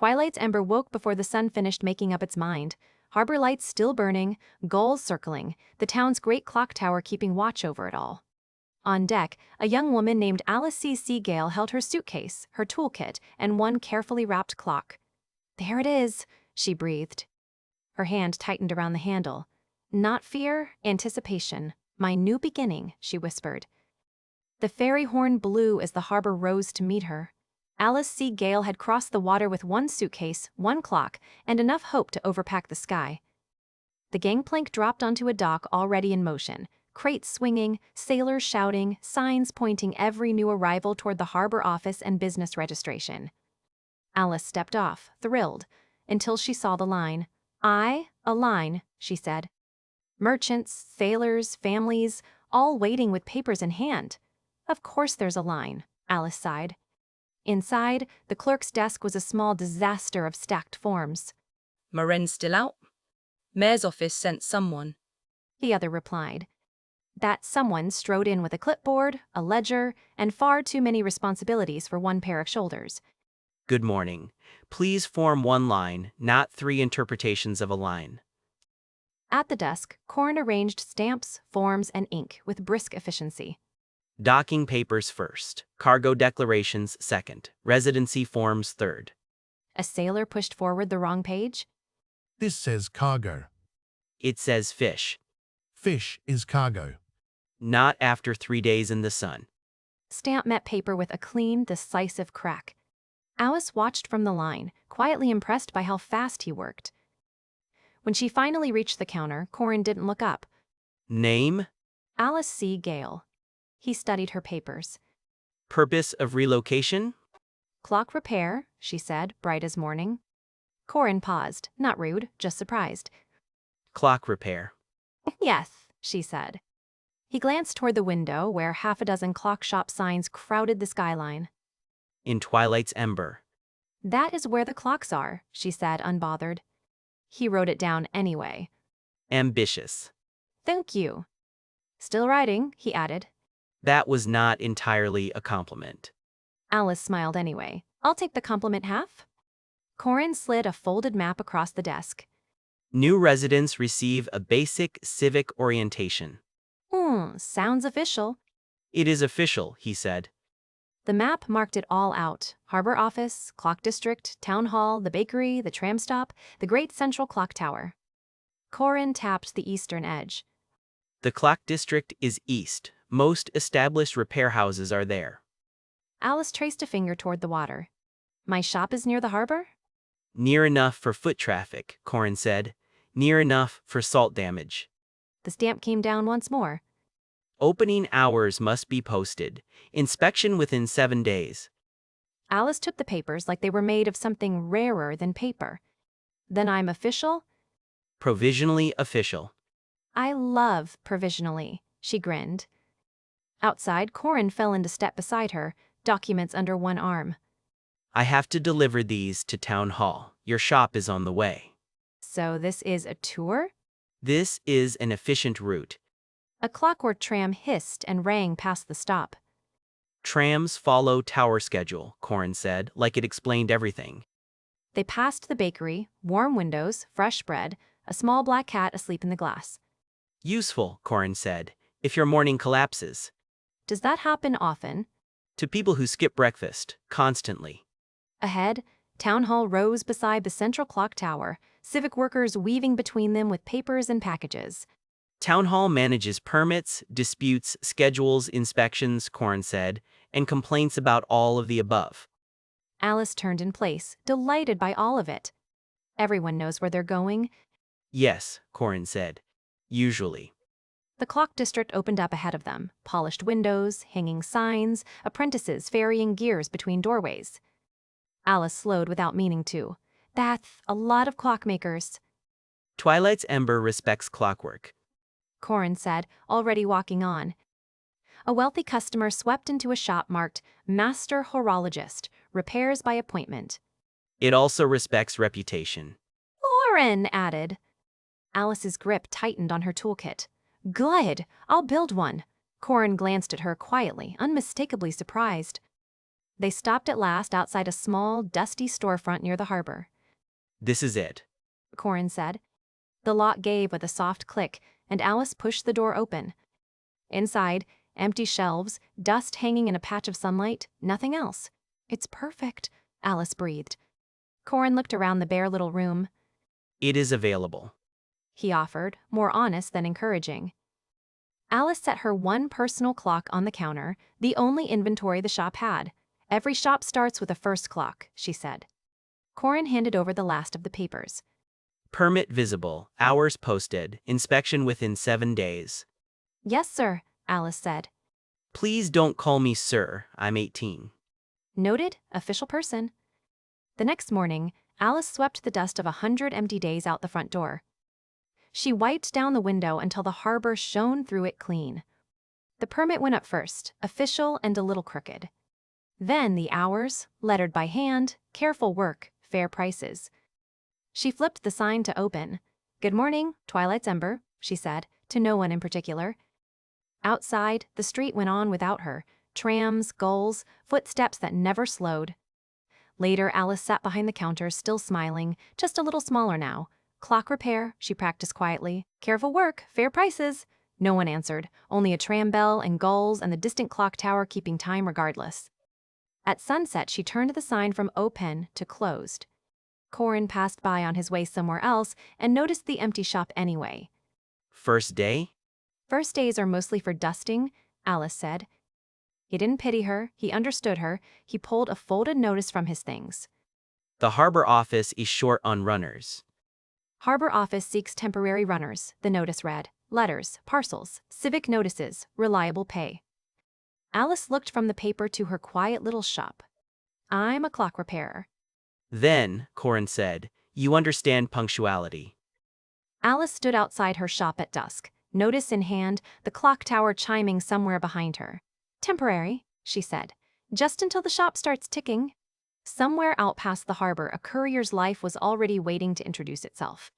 Twilight's Ember woke before the sun finished making up its mind. Harbor lights still burning, gulls circling, the town's great clock tower keeping watch over it all. On deck, a young woman named Alice C. Seagale held her suitcase, her toolkit, and one carefully wrapped clock. "There it is," she breathed. Her hand tightened around the handle. "Not fear, anticipation. My new beginning," she whispered. The ferry horn blew as the harbor rose to meet her. Alice C. Gale had crossed the water with one suitcase, one clock, and enough hope to overpack the sky. The gangplank dropped onto a dock already in motion, crates swinging, sailors shouting, signs pointing every new arrival toward the harbor office and business registration. Alice stepped off, thrilled, until she saw the line. A line, she said. Merchants, sailors, families, all waiting with papers in hand. Of course there's a line, Alice sighed. Inside, the clerk's desk was a small disaster of stacked forms. "Maren's still out? Mayor's office sent someone," the other replied. That someone strode in with a clipboard, a ledger, and far too many responsibilities for one pair of shoulders. "Good morning. Please form one line, not 3 interpretations of a line." At the desk, Corin arranged stamps, forms, and ink with brisk efficiency. Docking papers first, cargo declarations second, residency forms third. A sailor pushed forward the wrong page. This says cargo. It says fish. Fish is cargo. Not after 3 days in the sun. Stamp met paper with a clean, decisive crack. Alice watched from the line, quietly impressed by how fast he worked. When she finally reached the counter, Corin didn't look up. Name? Alice C. Gale. He studied her papers. Purpose of relocation? Clock repair, she said, bright as morning. Corin paused, not rude, just surprised. Clock repair. Yes, she said. He glanced toward the window where half a dozen clock shop signs crowded the skyline. In Twilight's Ember. That is where the clocks are, she said, unbothered. He wrote it down anyway. Ambitious. Thank you. Still writing, he added. That was not entirely a compliment. Alice smiled anyway. I'll take the compliment half. Corin slid a folded map across the desk. New residents receive a basic civic orientation. Sounds official. It is official, he said. The map marked it all out. Harbor office, clock district, town hall, the bakery, the tram stop, the great central clock tower. Corin tapped the eastern edge. The clock district is east. Most established repair houses are there. Alice traced a finger toward the water. My shop is near the harbor? Near enough for foot traffic, Corin said. Near enough for salt damage. The stamp came down once more. Opening hours must be posted. Inspection within 7 days. Alice took the papers like they were made of something rarer than paper. Then I'm official? Provisionally official. I love provisionally, she grinned. Outside, Corin fell into step beside her, documents under one arm. I have to deliver these to town hall. Your shop is on the way. So this is a tour? This is an efficient route. A clockwork tram hissed and rang past the stop. Trams follow tower schedule, Corin said, like it explained everything. They passed the bakery, warm windows, fresh bread, a small black cat asleep in the glass. Useful, Corin said, if your morning collapses. Does that happen often? To people who skip breakfast, constantly. Ahead, town hall rose beside the central clock tower, civic workers weaving between them with papers and packages. Town hall manages permits, disputes, schedules, inspections, Corin said, and complaints about all of the above. Alice turned in place, delighted by all of it. Everyone knows where they're going. Yes, Corin said. Usually. The clock district opened up ahead of them, polished windows, hanging signs, apprentices ferrying gears between doorways. Alice slowed without meaning to. That's a lot of clockmakers. Twilight's Ember respects clockwork, Corin said, already walking on. A wealthy customer swept into a shop marked Master Horologist, repairs by appointment. It also respects reputation. Corin added. Alice's grip tightened on her toolkit. Good, I'll build one. Corin glanced at her quietly, unmistakably surprised. They stopped at last outside a small, dusty storefront near the harbor. This is it. Corin said. The lock gave with a soft click, and Alice pushed the door open. Inside, empty shelves, dust hanging in a patch of sunlight, nothing else. It's perfect, Alice breathed. Corin looked around the bare little room. It is available, He offered, more honest than encouraging. Alice set her one personal clock on the counter, the only inventory the shop had. Every shop starts with a first clock, she said. Corin handed over the last of the papers. Permit visible, hours posted, inspection within 7 days. Yes, sir, Alice said. Please don't call me sir, I'm 18. Noted, official person. The next morning, Alice swept the dust of 100 empty days out the front door. She wiped down the window until the harbor shone through it clean. The permit went up first, official and a little crooked. Then the hours, lettered by hand, careful work, fair prices. She flipped the sign to open. Good morning, Twilight's Ember, she said, to no one in particular. Outside, the street went on without her. Trams, gulls, footsteps that never slowed. Later, Alice sat behind the counter, still smiling, just a little smaller now. Clock repair, she practiced quietly. Careful work, fair prices. No one answered, only a tram bell and gulls and the distant clock tower keeping time regardless. At sunset, she turned the sign from open to closed. Corin passed by on his way somewhere else and noticed the empty shop anyway. First day? First days are mostly for dusting, Alice said. He didn't pity her, he understood her. He pulled a folded notice from his things. The harbor office is short on runners. Harbor office seeks temporary runners, the notice read. Letters, parcels, civic notices, reliable pay. Alice looked from the paper to her quiet little shop. I'm a clock repairer. Then, Corin said, you understand punctuality. Alice stood outside her shop at dusk, notice in hand, the clock tower chiming somewhere behind her. Temporary, she said, just until the shop starts ticking. Somewhere out past the harbor, a courier's life was already waiting to introduce itself.